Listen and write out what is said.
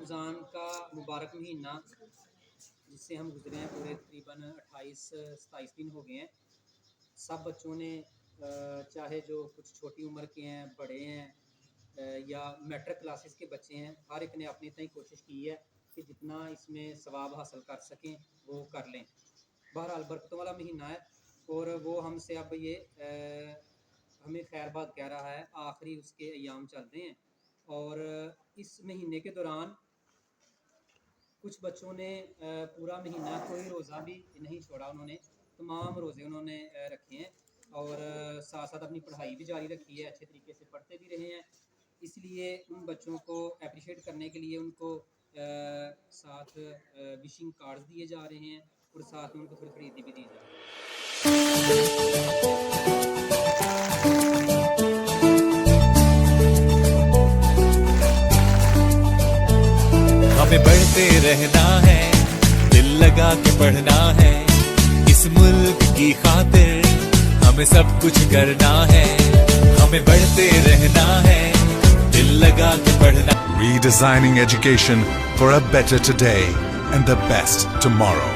रमज़ान का मुबारक महीना जिससे हम गुजरे हैं, पूरे तकरीबन 28-27 दिन हो गए हैं। सब बच्चों ने चाहे जो कुछ छोटी उम्र के हैं, बड़े हैं या मैट्रिक क्लासेस के बच्चे हैं, हर एक ने अपनी इतनी कोशिश की है कि जितना इसमें सवाब हासिल कर सकें वो कर लें। बहरहाल बरकतों वाला महीना है और वो हमसे अब ये हमें खैर बात कह रहा है। आखिरी उसके अयाम चल रहे हैं और इस महीने के दौरान कुछ बच्चों ने पूरा महीना कोई रोज़ा भी नहीं छोड़ा, उन्होंने तमाम रोज़े उन्होंने रखे हैं और साथ साथ अपनी पढ़ाई भी जारी रखी है, अच्छे तरीके से पढ़ते भी रहे हैं। इसलिए उन बच्चों को अप्रिशिएट करने के लिए उनको साथ विशिंग कार्ड्स दिए जा रहे हैं और साथ में उनको थोड़ी खरीदी भी दी जा रही है। हमें बढ़ते रहना है, दिल लगा के पढ़ना है, इस मुल्क की खातिर हमें सब कुछ करना है। हमें बढ़ते रहना है, दिल लगा के पढ़ना। Redesigning education for a better today and the best tomorrow.